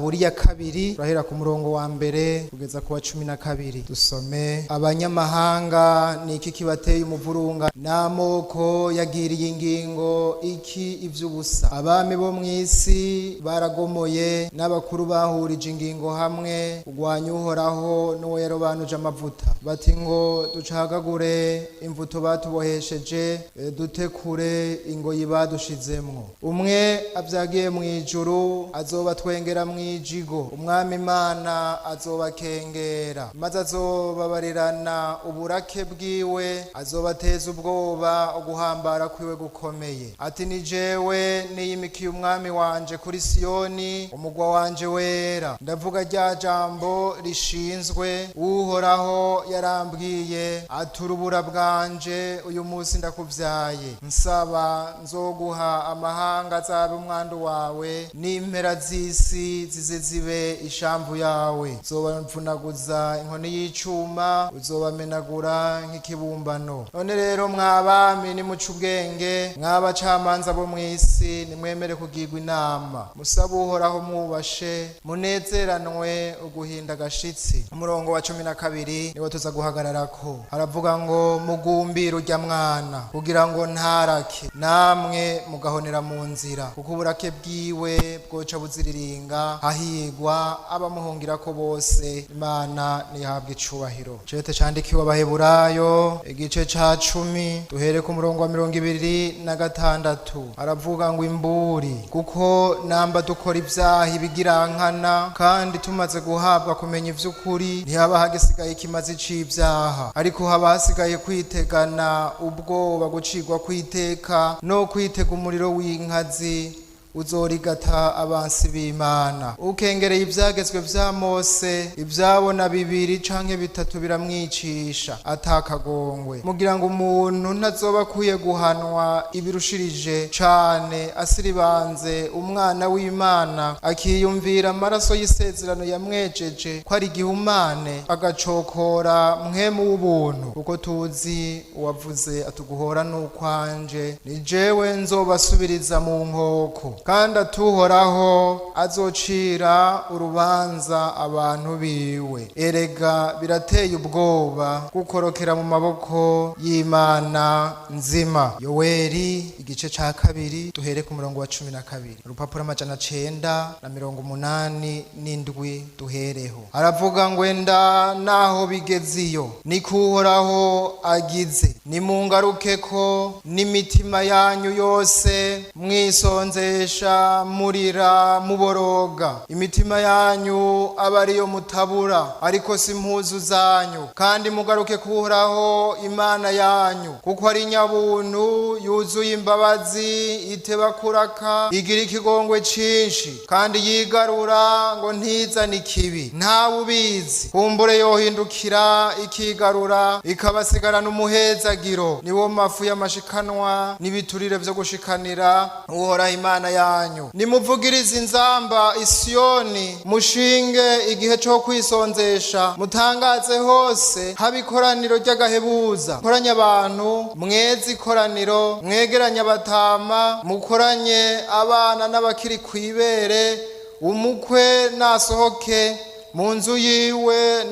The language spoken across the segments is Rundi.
Zaburi ya kabiri turahera ku murongo wa mbere kugeza ku wa 12. Dusome. Abanyamahanga ni iki kibateye umuvurunga, n'amoko yagiriye ingingo iki ivy'ubusa. Abami bo mw'isi baragomoye, n'abakuru bahurije ingingo hamwe kugwanya Uhoraho n'uwo yarobanuje amavuta. Bati ngo ducagagure imvuto batubohesheje, dutekure ingoyi badushizemwo. Umwe avyagiye mw'ijuru azobatwengera mw'ijigo, umwami Imana azobakengera, maze azobabarirana uburake bwiwe, azobateza ubwoba uguhambara kwiwe gukomeye. Ati ni jewe niyimikiye umwami wanje kuri Siyoni, umugwa wanje wera. Ndavuga rya jambo rishinzwe, Uhoraho yarambwiye ati urubura bwanje uyu munsi ndakuvyaye. Nsaba nzoguha amahanga azabe umwandu wawe, n'impera z'isi zize zibe ishamvu yawe. Uzobamvunaguza inkoni y'icuma, uzobamenagura nk'ikibumbano. None rero mwabami nimuca ubwenge, mwabacamanza bo mw'isi nimwemere kugirwa inama. Musabe Uhoraho mwubashe, munezeranwe uguhinda agashitsi. Umurongo wa 12 niwo tuza guhagararako. Haravuga ngo mugumbire urya mwana kugira ngo ntarake, namwe mugahonera mu nzira, kuko uburake bwiwe bwoca buziriringa, hahigwa abamuhungirako bose. Imana nihabwe icubahiro. Cete candikiwe Abaheburayo igice ca 10 duhere ku murongo wa 26. Haravuga ngo imburi, kuko namba dukora ibyaha ibigirankana, kandi tumaze guhabwa kumenya ivy'ukuri, ntihaba hagisigaye ikimazi c'ibyaha, ariko haba hasigaye kwitegana ubwoba, gucirwa kwiteka no kwitega umuriro w'inkazi uzorigata abansi b'Imana. Ukengereye ivyagezwe vya Mose, ivyabona 2 canke 3 biramwicisha atakagongwe, mugira ngo umuntu ntazoba akwiye guhanwa ibirushirije cane, asiribanze umwana w'Imana, akiyumvira amaraso y'isezerano yamwejeje ko ari igihumane, agacokora mpwemu w'ubuntu. Kuko tuzi uwavuze atuguhora n'ukwanje, ni jewe nzobasubiriza mu nkoko, kandi atuhoraho azocira urubanza abantu biwe. Erega birateye ubwoba gukorokera mu maboko y'Imana nzima. Yoweri igice ca 2 duhere ku murongo wa 12. Urupapuro 987 duhereho. Aravuga ngo enda naho bigeziyo, ni kuhoraho agize, nimungarukeko n'imitima yanyu yose, mwisonzesha murira muboroga. Imitima yanyu aba ariyo mutabura, ariko si impuzu zanyu. Kandi mugaruke kuhoraho Imana yanyu, kuko ari nyabuntu, yuzuye imbabazi, iteba kuraka, igira ikigongwe cinshi, kandi yigarura ngo ntizane ikibi. Ntawe ubizi, kumbure yohindukira ikigarura, ikabasigarana umuhezagiro. Niwo mafu y'amashikanwa n'ibiturire vyo gushikanira Uhoraho Imana yanyu. Nimuvugirize inzamba Isiyoni, mushinge igihe cyo kwisonzesha, mutangaze hose haba ikoraniro ry'agahebuza. Koranya abantu, mweze ikoraniro, mwegeranya abatama, mukoranye abana n'abakiri kwibere. Umukwe nasohoke mu nzu yiwe,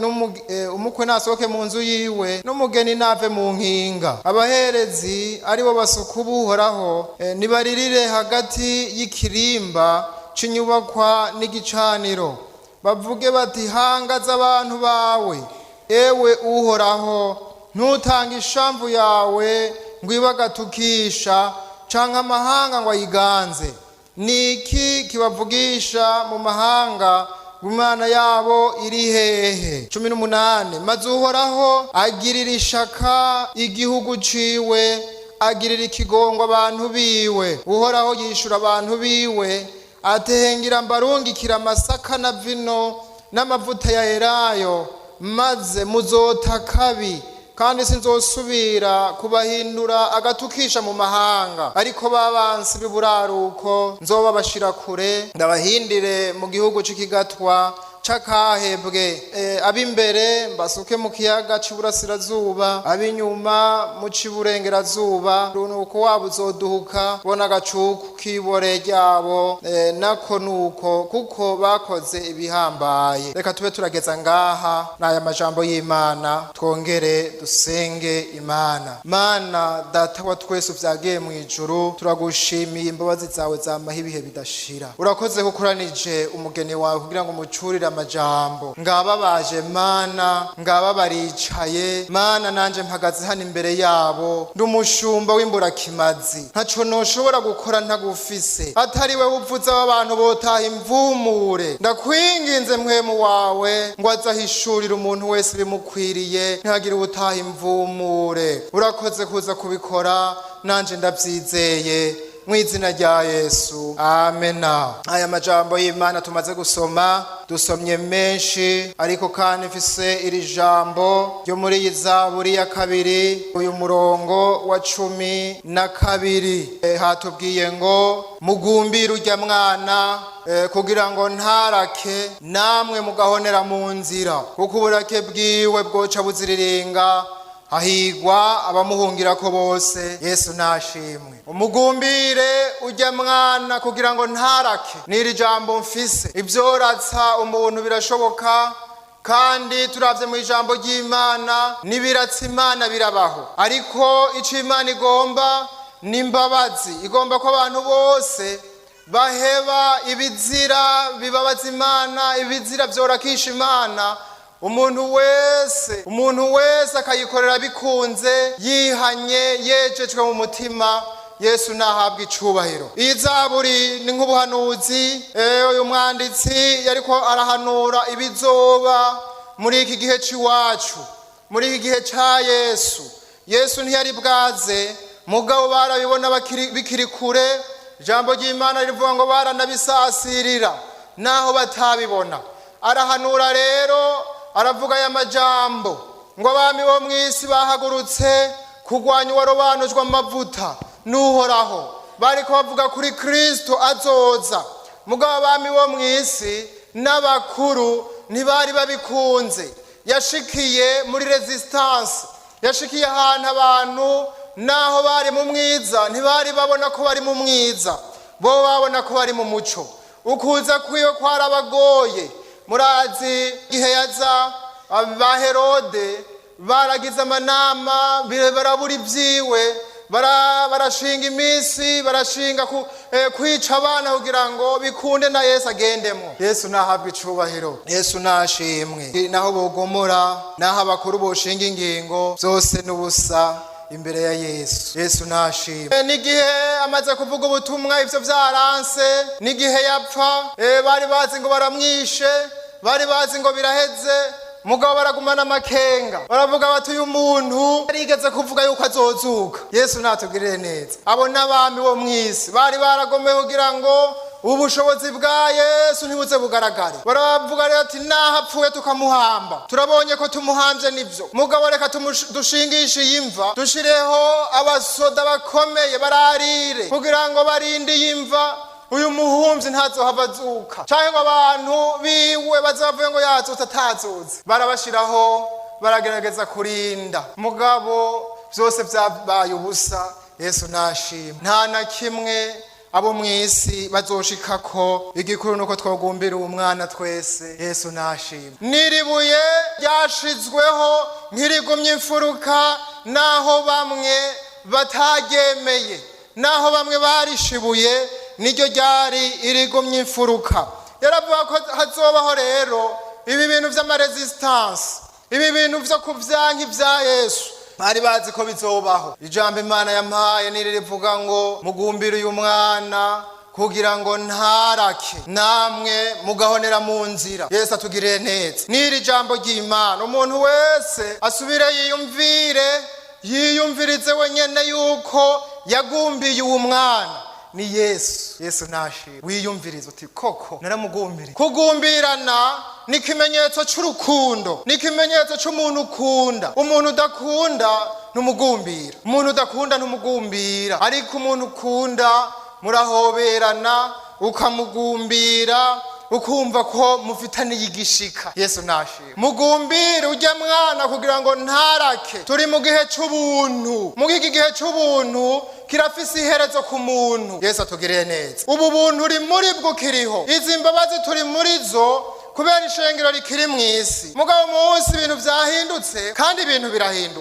umukwe nasohoke mu nzu yiwe, n'umugeni nave mu nkinga. Abaherezi aribo basuka Uhoraho, nibaririre hagati y'ikirimba c'inyubakwa n'igicaniro, bavuge bati hangaza abantu bawe, ewe Uhoraho, ntutange ishamvu yawe ngo ibagatukisha, canke amahanga ngo ayiganze. Niki kibavugisha mu mahanga Imana yabo iri hehe? 18. Maze Uhoraho agirira ishaka igihugu ciwe, agirira ikigongo abantu biwe. Uhoraho yishura abantu biwe, atehengira mbarungikira amasaka na vino n'amavuta ya elayo, maze muzota kabi, kandi sinzosubira kubahindura agatukisha mu mahanga. Ariko babansi b'iburaruko nzobabashira kure, ndabahindire mu gihugu c'ikigatwa c'akahebwe. Ab'imbere mbasuke mu kiyaga c'iburasirazuba, ab'inyuma mu c'iburengerazuba. Nuko waba uzoduhuka bona agacuku k'ibore ryabo, nako nuko kuko bakoze ibihambaye. Reka tube turageza ngaha n'aya majambo y'Imana, twongere dusenge Imana. Mana data wa twese uvyagiye mu ijuru, turagushimiye imbabazi zawe zamaho ibihe bidashira. Urakoze kukuranije umugeni wawe kugira ngo umucurire amajambo. Ngaba baje Mana, ngaba baricaye Mana, nanje mpagaze hano imbere yabo ndi umushumba w'imburakimazi, ntaco noshobora gukora ntagufise, atari wewe uvuza abantu botaha imvumure. Ndakwinginze mpwemu wawe ngo azahishurire umuntu wese bimukwiriye, ntihagire ubutaha imvumure. Urakoze kuza kubikora, nanje ndavyizeye mw'izina rya Yesu, amena. Aya majambo y'Imana tumaze gusoma, dusomye menshi, ariko kandi mfise iri jambo ryo muri Zaburi ya 2 uyu murongo wa 12 hatubwiye ngo mugumbire urya mwana kugira ngo ntarake, namwe mugahonera mu nzira, kuko uburake bwiwe bwoca buziriringa, hahigwa abamuhungirako bose. Yesu nashimwe. Umugumbire urya mwana kugira ngo ntarake, n'iri jambo mfise. Ivyoratsa umuntu birashoboka, kandi turavye mu ijambo ry'Imana nibiratsa Imana birabaho, ariko ico Imana igomba ni imbabazi. Igomba ko abantu bose baheba ibizira bibabaza Imana, ibizira vyorakisha Imana. Umuntu wese akayikorera bikunze, yihanye, yejejwe mu mutima. Yesu nahabwa icubahiro. Iyi Zaburi ni nk'ubuhanuzi. Uyu mwanditsi yariko arahanura ibizoba muri iki gihe c'iwacu, muri iki gihe ca Yesu. Yesu ntiyari bwaze, mugabo barabibona bikiri kure. Ijambo ry'Imana rivuga ngo baranabisasirira naho batabibona. Arahanura rero, aravuga aya majambo ngo abami bo mw'isi bahagurutse kurwanya uwarobanujwe amavuta n'Uhoraho. Bariko bavuga kuri Kristo azoza, mugabo abami bo mw'isi n'abakuru ntibari babikunze. Yashikiye muri resistance, yashikiye ahantu abantu naho bari mu mwiza ntibari babona ko bari mu mwiza, bo babona ko bari mu muco. Ukuza kwiwe kwarabagoye. Murazi igihe yaza ba Herode baragize amanama, barabura ibyiwe, barashinga iminsi, barashinga kwica abana kugira ngo bikunde na Yesu agendemo. Yesu nahabwa icubahiro, Yesu nashimwe. Naho bogomora, naho abakuru boshinga ingingo, byose n'ubusa imbere ya Yesu. Yesu nashimwe. N'igihe amaze kuvuga ubutumwa ivyo vyaranse, n'igihe yapfa, bari bazi ngo baramwishe, bari bazi ngo biraheze, mugabo baragumana amakenga. Baravuga bati uyu muntu yarigeze kuvuga yuko azozuka. Yesu natugirire neza. Abo n'abami bo mw'isi bari baragomeye kugira ngo ubushobozi bwa Yesu ntibuze bugaragare. Baravuga rero ati naho apfuye tukamuhamba, turabonye ko tumuhambye nivyo, mugabo reka dushingishe imva, dushireho abasoda bakomeye bararire kugira ngo barinde imva uyu muhumvyi ntazohava azuka, canke ngo abantu biwe bazavuye ngo yazutse atazuze. Barabashiraho, baragerageza kurinda, mugabo vyose vyabaye ubusa. Yesu nashimwe. Nta na kimwe abo mw'isi bazoshikako. Igikuru nuko twogumbira uwo mwana twese. Yesu nashimwe. Niribuye ryashizweho ntirigumye imfuruka, naho bamwe batagemeye, naho bamwe barishibuye, niryo ryari irigumye imfuruka. Yaravuga ko hazobaho rero ibi bintu vy'amaresistance, ibi bintu vyo kuvyanka ivya Yesu. Bari bazi ko bizobaho. Ijambo Imana yampaye niririvuga ngo mugumbire uyu mwana kugira ngo ntarake, namwe mugahonera mu nzira. Yesu atugirire neza. Niri jambo ry'Imana, umuntu wese asubire yiyumvirize wenyene yuko yagumbiye uwo mwana ni Yesu. Yesu nashimwe. Wiyumvirize uti koko naramugumbire. Kugumbirana ni kimenyetso c'urukundo, ni kimenyetso c'umuntu ukunda. Umuntu udakunda ntumugumbira, umuntu udakunda ntumugumbira, ariko umuntu ukunda murahoberana ukamugumbira, ukumva ko mufitaniye igishika. Yesu nashimwe. Mugumbire ujya mwana kugira ngo ntarake. Turi mu gihe c'ubuntu. Mu iki gihe c'ubuntu kirafise iherezo ku muntu. Yesu atugirire neza. Ubu buntu uri muri bwo kiriho. Izi mbabazi turi muri zo kubera ishengero rikiri mw'isi. Mugabo munsi ibintu vyahindutse kandi ibintu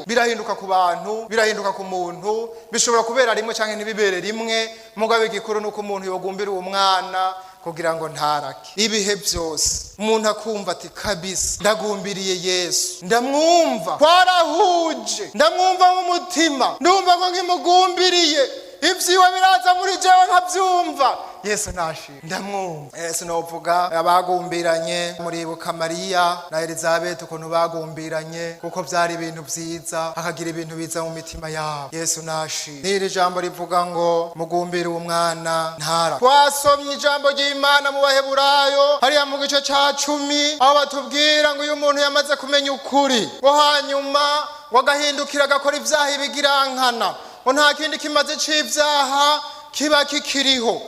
birahinduka ku bantu, birahinduka ku muntu, bishobora kubera rimwe canke ntibibere rimwe. Mugabo igikuru nuko umuntu yogumbira uwo mwana kugira ngo ntarake. Ibihe byose umuntu akumva ati kabisa ndagumbiriye Yesu, ndamwumva twarahuje, ndamwumva mu mutima, ndumva ko nkimugumbiriye ivyiwe biraza muri jewe nkavyumva. Yesu nashimwe. Ndamwumva. Yesu novuga abagumbiranye muribuka Mariya na Elizabeth ukuntu bagumbiranye kuko vyari ibintu vyiza, hakagira ibintu biza mu mitima yabo. Yesu nashimwe. N'iri jambo rivuga ngo mugumbire umwana ntara. Twasomye ijambo ry'Imana mu Baheburayo hariya mu gice ca 10 aho batubwira ngo uyu muntu yamaze kumenya ukuri ngo hanyuma wagahindukira agakora ivyaha ibigirankana ngo nta kindi kimaze c'ivyaha kiba kikiriho.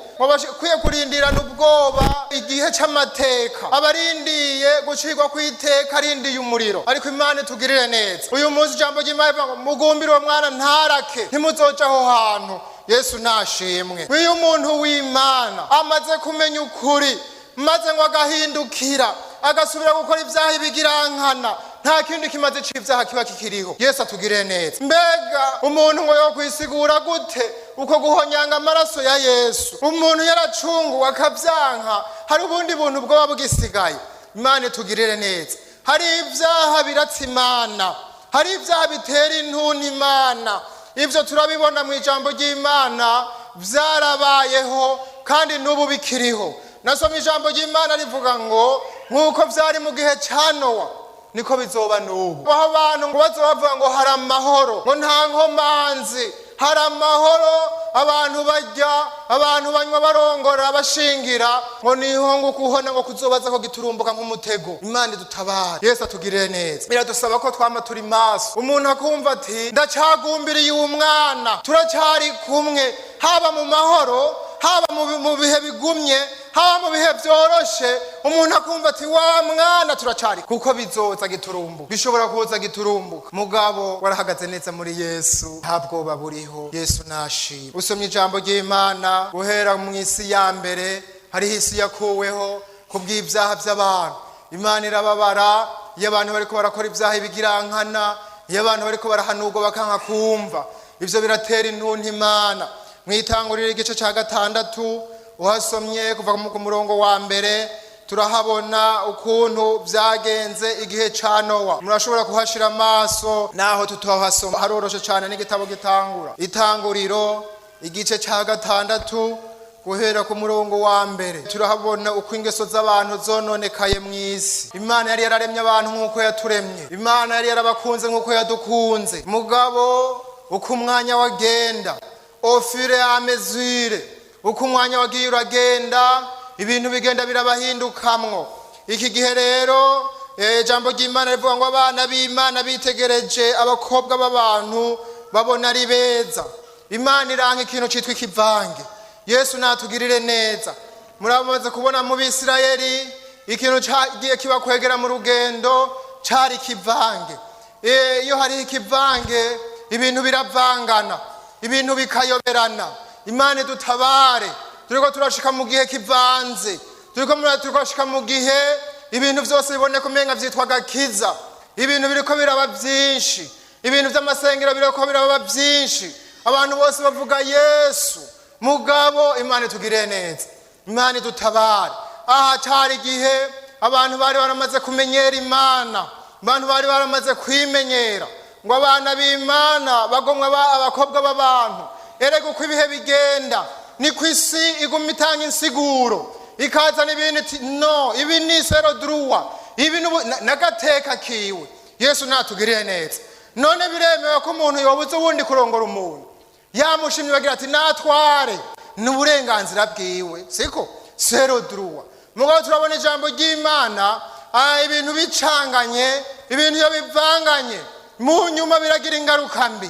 Kwiye kurindirana ubwoba igihe c'amateka, abarindiye gucirwa kw'iteka arindiye umuriro. Ariko Imana itugirire neza. Uyu munsi ijambo ry'Imana mugumbire uwo mwana ntarake, ntimuzoja aho hantu. Yesu nashimwe. Uyu muntu w'Imana amaze kumenya ukuri maze ngo agahindukira agasubira gukora ivyaha ibigirankana, nta kindi kimaze c'ivyaha kiba kikiriho. Yesu atugirire neza. Mbega umuntu ngo yokwisigura gute uko guhonyanga amaraso ya Yesu? Umuntu yaracunguwe akavyanka, hari ubundi buntu bwoba bugisigaye. Imana itugirire neza. Hari ivyaha biratsa Imana, hari ivyaha bitera intuntu Imana. Ivyo turabibona mu ijambo ry'Imana, vyarabayeho kandi n'ubu bikiriho. Nasomye ijambo ry'Imana rivuga ngo nk'uko vyari mu gihe ca Nowa niko bizoba n'ubu. Aho abantu ngo bazobavuga ngo hari amahoro, ngo nta nkomanzi, hari amahoro, abantu barya, abantu banywa, barongora, bashingira, ngo niho ngo kuhona ngo kuzobaza ko giturumbuka nk'umutego. Imana idutabare. Yesu atugirire neza. Biradusaba ko twama turi maso. Umuntu akumva ati ndacagumbiriye uwo mwana, turacyari kumwe, haba mu mahoro, haba mu bihe bigumye, haba mu bihe vyoroshe. Umuntu akumva ati wa mwana turacari kuko bizoza giturumbuka, bishobora kuza giturumbuka. Mugabo warahagaze neza muri Yesu, nta bwoba buriho. Yesu nashimwe. Usomye ijambo ry'Imana guhera mu isi ya mbere, hariho isi yakuweho kubw'ivyaha vy'abantu. Imana irababara iyo abantu bariko barakora ivyaha ibigirankana, iyo abantu bariko barahanurwa bakanka kumva. Ivyo biratera intuntu Imana. Mwitangurira igice ca 6 uhasomye kuva ku murongo wa mbere turahabona ukuntu vyagenze igihe ca Nowa. Murashobora kuhashira amaso naho tutahasoma, haroroshe cyane n'igitabo gitangura. Itanguriro igice ca 6 guhera ku murongo wa mbere turahabona uko ingeso z'abantu zononekaye mw'isi. Imana yari yararemye abantu nk'uko yaturemye, Imana yari yarabakunze nk'uko yadukunze. Mugabo uko umwanya wagenda au fur et à mesure, uko umwanya wagiye uragenda ibintu bigenda birabahindukamwo. Iki gihe rero ijambo ry'Imana rivuga ngo abana b'Imana bitegereje abakobwa b'abantu babona ari beza. Imana iranka ikintu citwa ikivange. Yesu natugirire neza. Muramaze kubona mu Bisirayeli ikintu cyagiye kiba kwegera mu rugendo cari ikivange. Iyo hari ikivange ibintu biravangana, ibintu bikayoberana. Imana idutabare. Turiko turashika mu gihe kivanze, turiko turashika mu gihe ibintu vyose biboneka umenga vyitwa gakiza. Ibintu biriko biraba vyinshi, ibintu vy'amasengero biriko biraba vyinshi, abantu bose bavuga Yesu. Mugabo Imana itugirire neza, Imana idutabare. Aha cari igihe abantu bari baramaze kumenyera Imana, abantu bari baramaze kwimenyera ngo abana b'Imana bagomwa abakobwa b'abantu. Erega uko ibihe bigenda ni kwisi iguma itanga insiguro, ikazana ibintu no, ibi ni sero druwa, ibi nagateka kiwe. Yesu natugirire neza. None biremewe ko umuntu yobuze ubundi kurongora umuntu, yamushimye bagira ati natware, n'uburenganzira bwiwe, siko sero druwa. Mugabo turabona ijambo ry'Imana ibintu bicanganye, ibintu yo bivanganye, mu nyuma biragira ingaruka mbi.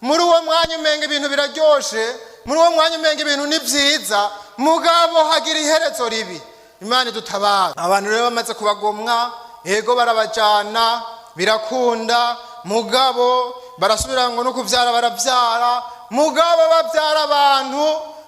Muri uwo mwanya umenga ibintu biraryoshe, muri uwo mwanya umenga ibintu ni vyiza, mugabo hagira iherezo ribi. Imana idutabara. Abantu rero bamaze kubagomwa, ego barabajana birakunda, mugabo barasubira ngo no kuvyara baravyara, mugabo bavyara abantu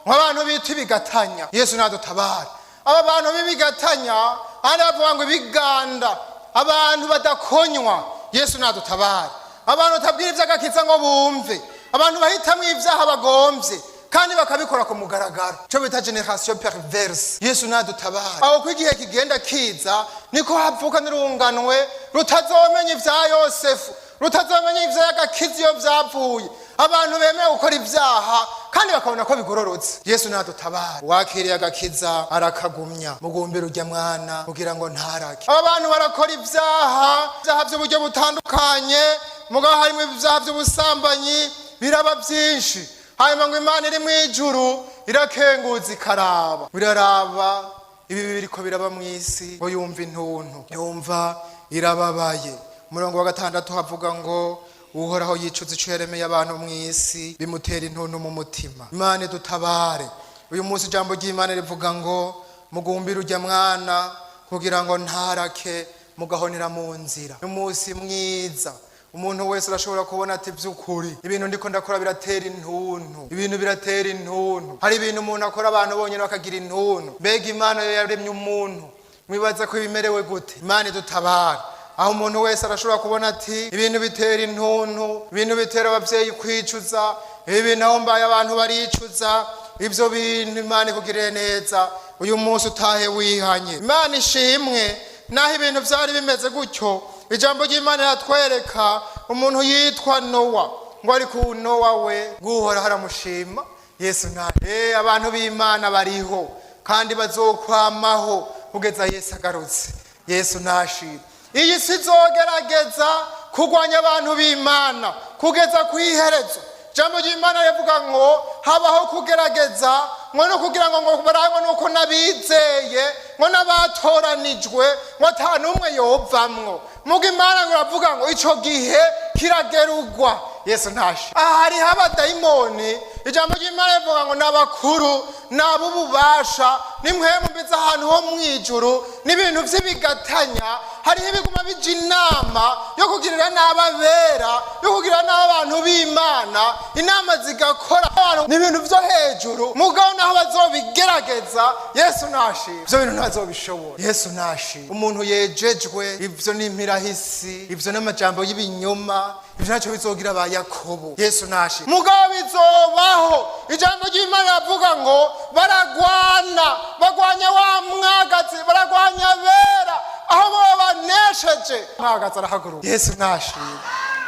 nk'abantu bita ibigatanya. Yesu nadutabara. Aba bantu b'ibigatanya andi bavuga ngo ibiganda, abantu badakonywa. Yesu nadutabara. Abantu batabwira ivy'agakiza ngo bumve, abantu bahitamwo ivyaha bagomvye kandi bakabikora ku mugaragaro, cyo bita generation perverse. Yesu nadutabara. Aho kwigihe kigenda kiza niko havuka n'urunganwe rutazomenya ivya Yosefu, rutazomenya ivya agakiza iyo vyavuye. Abantu bemeye gukora ivyaha kandi bakabona ko bigororotse. Yesu nadutabara. Wakiriye agakiza arakagumya, mugumbira urya mwana kugira ngo ntarake. Abantu barakora ivyaha by'uburyo butandukanye, mugabo harimo ivyaha by'ubusambanyi biraba byinshi. Hanyuma ngo Imana iri mu ijuru irakenguza ikaraba, biraraba ibi biriko biraba mu isi, ngo yumva intuntu, yumva irababaye. Umurongo wa 6 havuga ngo Uhoraho yicuza ico yaremeye abantu mu isi, bimutera intuntu mu mutima. Imana idutabare. Uyu munsi ijambo ry'Imana rivuga ngo mugumbire urya mwana kugira ngo ntarake, mugahonera mu nzira. Uyu munsi mwiza, umuntu wese arashobora kubona ati by'ukuri ibintu ndiko ndakora biratera intuntu, ibintu biratera intuntu. Hari ibintu umuntu akora abantu bonyene bakagira intuntu. Mbega Imana yo yaremye umuntu, mwibaza ko bimerewe gute? Imana idutabare. Aho umuntu wese arashobora kubona ati ibintu bitera intuntu, ibintu bitera abavyeyi kwicuza, ibintu aho mbaye abantu baricuza. Ibyo bintu Imana ikugirire neza, uyu munsi utahe wihanye. Imana ishimwe. Naho ibintu byari bimeze gutyo, ijambo ry'Imana riratwereka umuntu yitwa Nowa, ngo ari ku Nowa we guhora haramushima. Yesu nawe abantu b'Imana bariho kandi bazokwamaho kugeza Yesu agarutse. Yesu nashira. Iyi si zogerageza kugwanya abantu b'Imana kugeza kwiherezo. Jambo ry'Imana rivuga ngo habaho kugerageza, ngo no kugira ngo barangwe nuko nabizeye, ngo nabatoranijwe, ngo ata numwe yovamwo. Muga Imana ngo ravuga ngo ico gihe kiragerugwa. Yesu ntashi. Ahari abadayimoni, ijambo ry'Imana rivuga ngo nabakuru nabububasha nimwemu biza ahantu ho mwijuru n'ibintu vy'ibigatanya. Hariho ibiguma bija inama yo kugirira n'ababera, yo kugirira n'abantu b'Imana, inama zigakora n'ibintu vyo hejuru, mugabo naho bazobigerageza. Yesu nashi. Ivyo bintu ntazobishobora. Yesu nashi. Umuntu yejejwe ivyo n'impirahisi, ivyo n'amajambo y'ibinyoma, ivyo naco bizogira ba Yakobo. Yesu nashi. Mugabo bizobaho. Ijambo ry'Imana ravuga ngo baragwana, bagwanya wa mwagazi, baragwanya bera, aho banesheje mwagazi arahaguruka. Yesu nashi.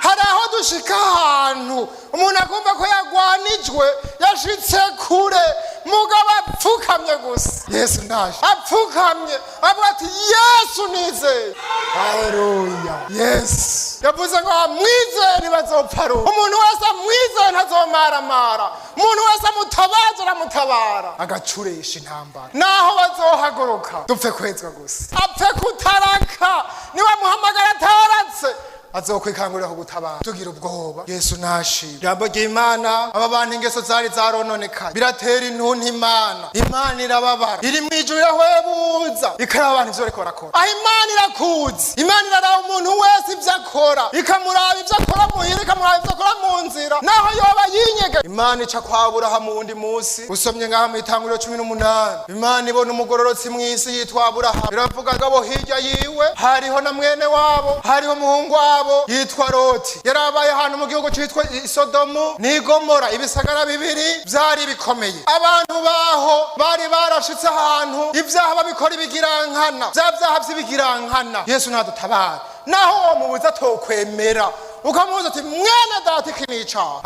Hari aho dushika ahantu umuntu akumva ko yagwanijwe, yashitse kure, mugabo apfukamye gusa. Yesu nashi. Apfukamye avuga ati Yesu nizeye. Haleluya. Yes. Yavuze ngo amwizeye ntibazopfa. Umuntu wese amwizeye ntazomaramara, umuntu wese amutabaza aramutabara, agacuresha intambara. Naho bazohaguruka dupfe kwezwa gusa, apfe kutaraka. Niwe muhamagara ataratse azokwikangurira kugutabara. Tugira ubwoba. Yesu nashi. Ijambo ry'Imana, aba bantu ingeso zari zarononekaye, biratera intuntu Imana. Imana irababara, iri mu ijuru irahwebuza, ikaraba abantu ivyo bariko barakora. Aho Imana irakuzi, Imana iraraba umuntu wese ivyo akora, ikamuraba ivyo akora muhira, ikamuraba ivyo akora mu nzira, naho yoba yinyege. Imana ica kwa Aburahamu wundi munsi, usomye ngaha mu Itanguriro 18. Imana ibona umugororotsi mw'isi yitwa Aburahamu, iravuga ngo abo hirya yiwe hariho na mwene wabo, hariho umuhungu wabo yitwa Loti. Yarabaye ahantu mu gihugu cyitwa Sodomu ni Gomora, ibisagara bibiri byari bikomeye. Abantu baho bari barashitse ahantu ibyaha babikora ibigirankana, bya byaha by'ibigirankana. Yesu nadutabara. Naho mubuza tokwemera, ukamuza ati mwene data kinica,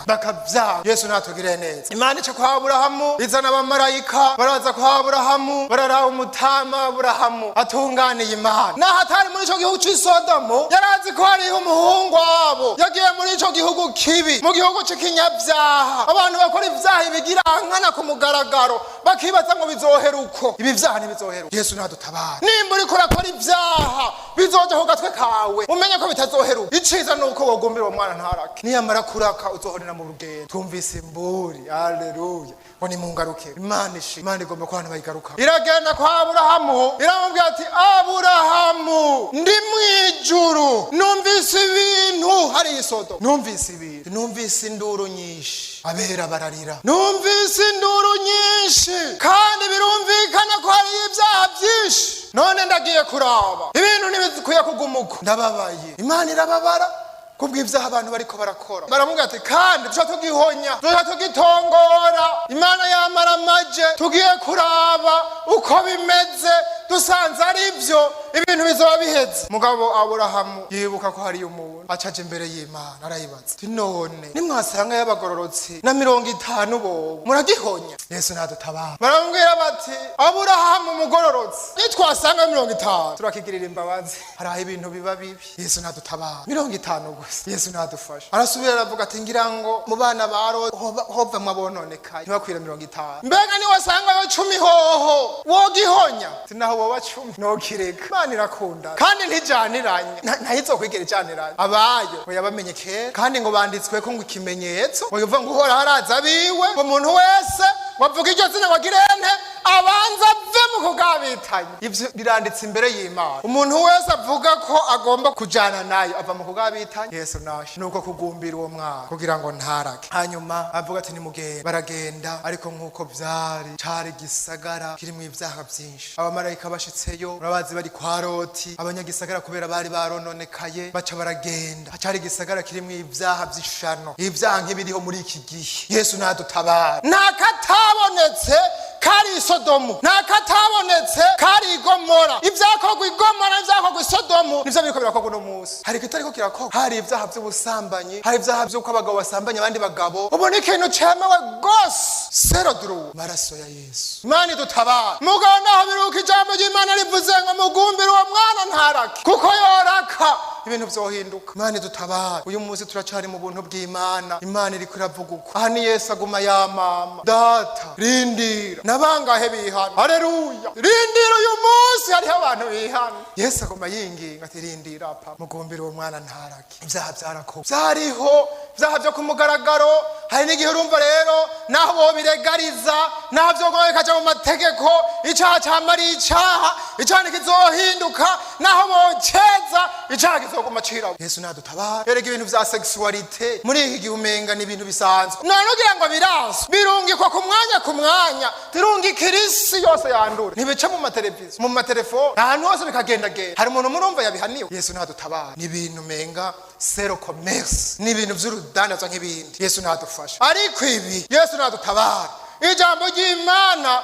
bakabya. Yesu natugire neza. Imana ica kwa Aburahamu, izana abamarayika, baraza kwa Aburahamu, barara umutama Aburahamu atunganiye Imana. Naho atari muri ico gihugu cy'Isodomu, yarazi ko hariho umuhungu wabo yagiye muri ico gihugu kibi, mu gihugu cy'ikinyabyaha. Abantu bakora ivyaha ibigirankana ku mugaragaro, bakibaza ngo bizoheruko. Ibi vyaha ntibizoheruka. Yesu nadutabara. Nimba uriko urakora ivyaha bizoja ku gatwe kawe, umenye ko bitazoheruka. Iciza icyiza ni uko wogumbira uwo mwana ntarake, niyamara kuraka uzohorera mu rugendo. Twumvise imburi, haleluya, ngo nimungaruke. Imana ishi, Imana igomba ko abantu bayigaruka. Iragenda kwa Aburahamu iramubwira ati Aburahamu, ndi mwijuru numvise ibintu hari Sodomu, numvise ibintu, numvise induru nyinshi, abera bararira, numvise induru nyinshi kandi birumvikana ko hari ibyaha byinshi. None ndagiye kuraba ibintu ntibikwiye kugumuka, ndababaye. Imana irababara kubw'ibyaha abantu bariko barakora. Baramubwira ati kandi tuca tugihonya, tuca tugitongora. Imana yamara amaje, tugiye kuraba uko bimeze, dusanze ari byo ibintu bizoba biheze. Mugabo Aburahamu yibuka ko hari umuntu acaje imbere y'Imana, arayibaza ati none nimwasanga y'abagororotsi na 50 bobo muragihonya? Yesu nadutabara. Baramubwira bati Aburahamu mugororotsi, nitwasanga 50 turakigirira imbabazi. Hari ibintu biba bibi. Yesu nadutabara. 50 gusa. Yesu nadufasha. Arasubira aravuga ati ngira ngo mu bana baro hova mwabononekaye ntibakwira 50. Mbega ni wasanga yo 10 hoho wogihonya? Tinaho woba 10 nokireka. Imana irakunda kandi ntijaniranye, ntayizokwigera ijaniranye. Abayo ngo yabamenyekeye kandi ngo banditswe ko ngo ikimenyetso ngo yuva ngo uhora haraza biwe ngo umuntu wese wavuga iryo zina wagirente abanza ave mu kugabitanya. Ivyo biranditse imbere y'Imana. Umuntu wese avuga ko agomba kujana nayo ava mu kugabitanya. Yesu nashi nuko kugumbira uwo mwana kugira ngo ntarake. Hanyuma avuga ati nimugende. Baragenda ariko nkuko vyari cari gisagara kirimo ivyaha byinshi. Abamarayika bashitseyo urabazi bari kwa Loti, abanyagisagara kubera bari barononekaye baca baragenda. Acari gisagara kirimo ivyaha by'ishano, ivyaha nk'ibiriho muri iki gihe. Yesu nadutabara. Nakatabonetse kari Sodomu, nakatabonetse kari Gomora. Ivyakogwa Igomora, ivyakogwa Sodomu nivyo biriko birakogwa no musi. Hari kitariko kirakogwa, hari ivyaha by'ubusambanyi, hari ivyaha by'uko abagabo basambanya abandi bagabo. Ubona ikintu cemewe gose seroduru maraso ya Yesu. Imana idutabara. Mugabo naho biruka ijambo ry'Imana rivuze ngo mugumbire uwo mwana ntarake, kuko yoraka ibintu vyohinduka. Imana idutabara. Uyu munsi turacari mu buntu bw'Imana. Imana iriko iravuga uko aha ni Yesu aguma yamama. Data rindira, nabangahe bihana? Haleluya, rindira uyu munsi hariho abantu bihana. Yesu aguma yinginga ati rindira papa, mugumbire uwo mwana ntarake. Ibyaha byarakoze, byariho ibyaha byo kumugaragaro. Hari n'igihe urumva rero naho bobiregariza, naho vyogoye kaja mu mategeko, icaha camari icaha, icaha kizohinduka, naho boceza icaha kizoguma cira. Yesu nadutabara. Erega ibintu vya sexualite muri iki gihe umenga ni ibintu bisanzwe. None ugira ngo biranzwe, birungikwa ku mwanya, tirungikira isi yose yandura. Ntibica mu mateleviziyo, mu matelefone, ahantu hose bikagendagenda. Hari umuntu murumva yabihaniwe. Yesu nadutabara. Ni ibintu menga zero commerce, ni ibintu vy'urudandaza nk'ibindi. Yesu nadufasha. Ariko ibi Yesu nadutabara. Ijambo ry'Imana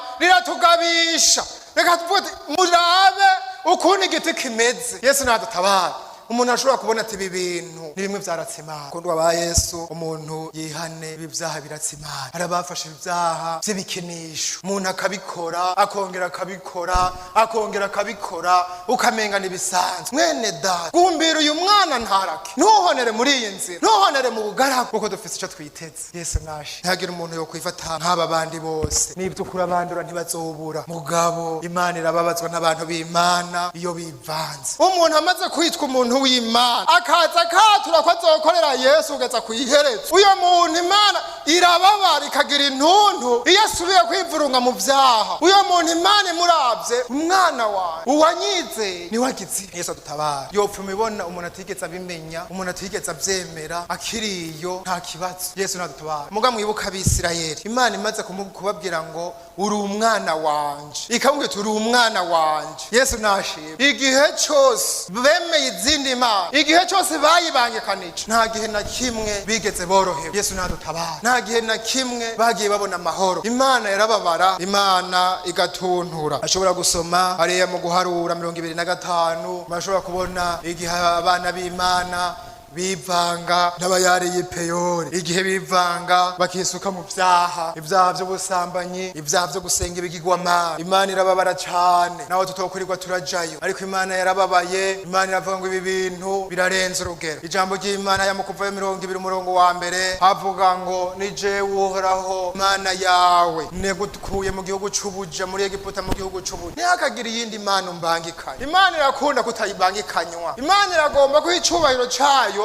riratugabisha. Reka tuvuge murabe ukuntu igiti kimeze. Yesu nadutabara. Umuntu ashobora kubona ati ibi bintu ni bimwe vyaratsimana. Kundwa ba Yesu, umuntu yihane ibi vyaha biratsimana. Arabafashe ibyaha by'ibikinisho, umuntu akabikora akongera akabikora akongera akabikora, ukamenga nibisanzwe. Mwene data, gumbira uyu mwana ntarake, ntuhonere muri iyi nzira, ntuhonere mu bugaragu, kuko dufise ico twiteze. Yesu nashi ntagira umuntu yo kwifata nk'aba bandi bose. Nibyukura bandura ntibazobura. Mugabo Imana irababazwa n'abantu b'Imana iyo bivanze. Umuntu amaze kwitwa umuntu w'Imana akaza katura ko azokorera Yesu ugeza kuyihereza, uyo muntu Imana irababara ikagira intuntu iyo asubiye kwivurunga mu vyaha. Uyo muntu Imana imuravye, umwana wawe uwanyize ni wagize. Yesu adutabara. Yopfa mubibona umuntu atigeze abimenya, umuntu atigeze avyemera, akiriyo nta kibazo. Yesu nadutabara. Muga mwibuka Abisirayeli, Imana imaze kubabwira ngo uri umwana wanje, ikamubwira uri umwana wanje. Yesu nashimye. Igihe cyose bemeye izindi Imana, igihe cyose bayibangikanije, nta gihe na kimwe bigeze borohewe. Yesu nadutabara. Nta gihe na kimwe bagiye babona amahoro. Imana yarababara, Imana igatuntura. Ashobora gusoma hariya mu guharura 25, bashobora kubona igihe abana b'Imana bivanga n'abayariye Peyori, igihe bivanga bakisuka mu vyaha, ivyaha vy'ubusambanyi, ivyaha vyo gusenga ibigirwamana. Imana irababara cyane, naho tutokurirwa turajayo, ariko Imana yarababaye. Imana iravuga ngo ibi bintu birarenze urugero. Ijambo ry'Imana ya Mukuva 20 umurongo wa mbere havuga ngo ni jewe Uhoraho Imana yawe negutukuye mu gihugu c'ubuja, muri Egiputa mu gihugu c'ubuja, ntihakagira iyindi mana umbangikanye. Imana irakunda kutayibangikanywa. Imana iragomba ko icubahiro cayo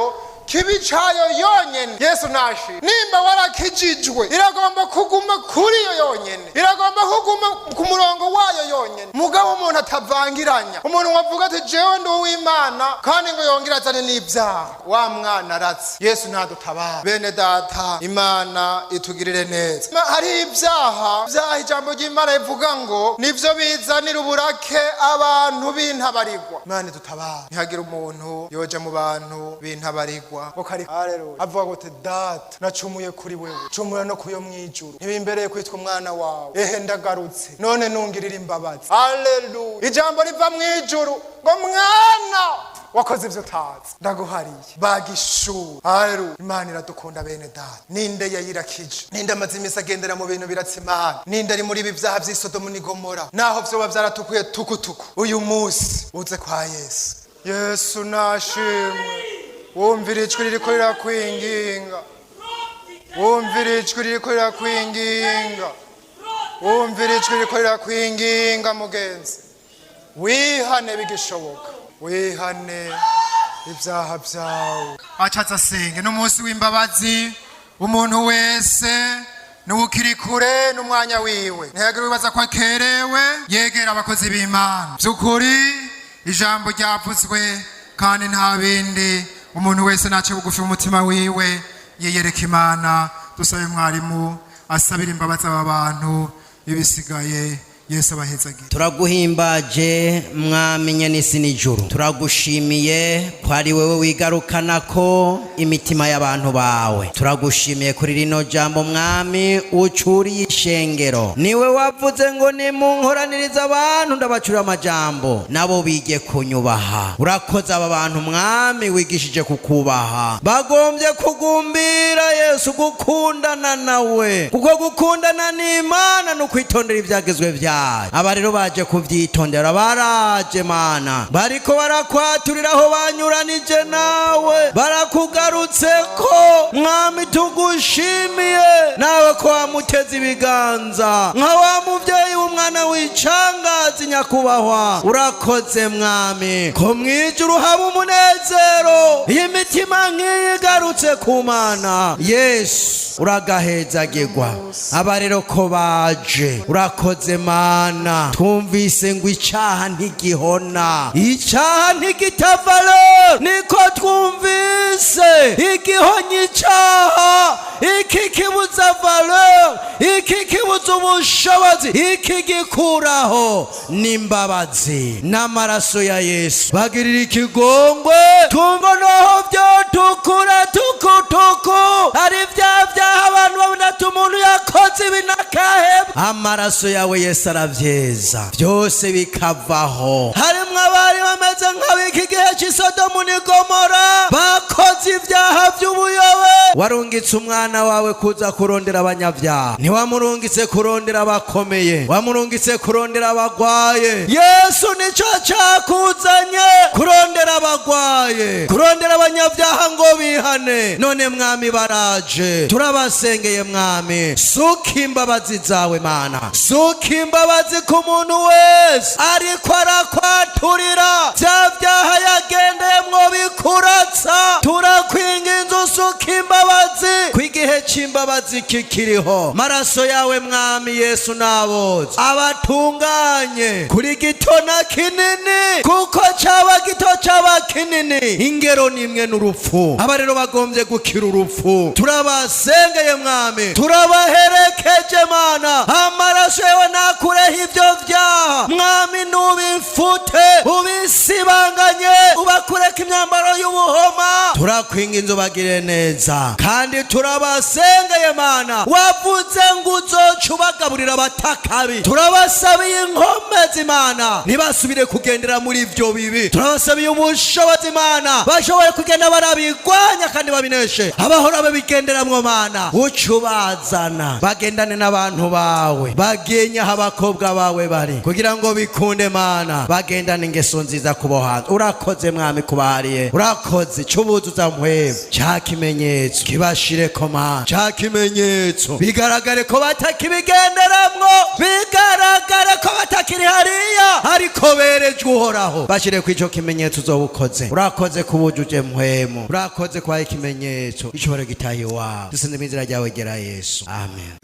kibi cayo yonyene. Yesu nashi nimba warakijijwe iragomba kuguma kuri yo yonyene, iragomba kuguma ku murongo wayo yonyene. Mugabo umuntu atavangiranya, umuntu wavuga ati jewe ndi uw'Imana kandi ngo yongera azane n'ibyaha, wa mwana aratse. Yesu ntadutabara. Bene data, Imana itugirire neza. Hari ibyaha ijambo ry'Imana rivuga ngo nivyo bizanira uburake abantu b'intabarigwa. Imana idutabara ntihagire umuntu yoja mu bantu b'intabarigwa ngo kari haleluya avuga ngo te data nacumuye kuri wewe, cumura no kuyo mwijuru, ntibimbereye kwitwa umwana wawe, ehe ndagarutse none nungirira imbabazi. Haleluya. Ijambo riva mwijuru ngo mwana wakoze ivyo utazi ndaguhariye bagishura. Haleluya. Imana iradukunda bene data. Ninde yayirakije? Ninde amaze imisi agendera mu bintu biratse Imana? Ninde ari muri ibi vyaha vy'i Sodomu n'i Gomora naho vyoba vyaratukuye tukutuku? Uyu musi uze kwa Yesu. Yesu nashimwe. Wumvira ijwi ririko rirakwinginga, wumvira ijwi ririko rirakwinginga, wumvira ijwi ririko rirakwinginga mugenzi. Wihane bigishoboka, wihane ibyaha byawe. Acaza senge n'umunsi w'imbabazi. Umuntu wese n'ukiri kure n'umwanya wiwe ntihagire wibaza ko akerewe, yegera abakozi b'Imana. By'ukuri ijambo ryavuzwe kandi nta bindi. Umuntu wese nace bugufi umutima wiwe yiyereka Imana. Dusabe mwarimu asabira imbabazi aba bantu, ibisigaye Yesu abahezagira. Turaguhimbaje mwami nyenisi n'ijuru, turagushimiye ko ari wewe wigarukana ko imitima y'abantu bawe. Turagushimiye kuri rino jambo mwami ucuriye ishengero. Niwe wavuze ngo nimunkoraniriza abantu ndabacura amajambo nabo bige kunyubaha. Urakoze aba bantu mwami wigishije kukubaha, bagombye kugumbira Yesu gukundana nawe, kuko gukundana n'Imana no kwitondera ibyagezwe byawe. Aba rero baje kuvyitondera, baraje Mana bariko barakwaturira aho banyuranije nawe, barakugarutse ko mwami. Tugushimiye nawe ko wamuteze ibiganza nka wa muvyeyi w'umwana w'icangazi nyakubahwa. Urakoze mwami ko mwijuru haba umunezero imitima nk'iyi igarutse ku Mana. Yesu uragahezagirwa. Aba rero ko baje urakoze Mana. Twumvise ngo icaha ntigihona, icaha ntigitavalo, niko twumvise. Igihonye icaha, iki kibuza valeur, iki kibuza ubushobozi, iki gikuraho n'imbabazi n'amaraso ya Yesu. Bagirira ikigongwe tumva noho vyotukura tukutuku, ari vyaha abantu babona ati umuntu yakoze ibi nakaheba. Amaraso yawe Yesu aravyeza byose bikavaho. Harimwo abari bameze nk'abiki gihe cy'i Sodomu n'i Gomora bakoze ibyaha by'ubuyobe. Warungitse umwana wawe kuza kurondera abanyabyaha, ntiwamurungitse kurondera abakomeye, wamurungitse kurondera abagwaye. Yesu nico cakuzanye, kurondera abagwaye, kurondera abanyabyaha ngo bihane. None mwami baraje, turabasengeye mwami, suka imbabazi zawe Mana, suka imbabazi ku muntu wese ariko arakwaturira bya byaha yagendeyemwo bikuratsa. Turakwinginze usuka imbabazi ku igihe c'imbabazi kikiriho. Maraso yawe mwami Yesu naboze abatunganye kuri gito na kinini, kuko caba gito caba kinini ingero nimwe n'urupfu. Aba rero bagombye gukira urupfu. Turabasengeye mwami, turabaherekeje Mana. Amaraso yawe nakureho ivyo vyaha mwami, nubifute ubisibanganye, ubakureka imyambaro y'ubuhoma. Turakwinginze ubagire neza kandi turabasengeye Mana. Wavuze ngo uzoca ubagaburira abatakabi. Turabasabiye inkomezi Mana, ntibasubire kugendera muri ivyo bibi. Turabasabiye ubushobozi Mana, bashoboye kugenda barabigwanya kandi babineshe. Abahora babigenderamwo Mana uca ubazana bagendane n'abantu bawe, bagenya aho abakobwa bawe bari, kugira ngo bikunde Mana, bagendane ingeso nziza kubo hanze. Urakoze mwami kubahariye, urakoze. Cubuzuza mpwemu ca kimenyetso kibashireko Mana. ca kimenyetso bigaragare ko batakibigenderamwo, bigaragare ko batakiri hariya, ariko berejwe uhoraho. bashire ku ico kimenyetso uzobukoze. urakoze kubujuje mpwemu, urakoze kwa ikimenyetso, icobora gitaye iwawe. dusenze mw'izina ryawe gera Yesu, amen.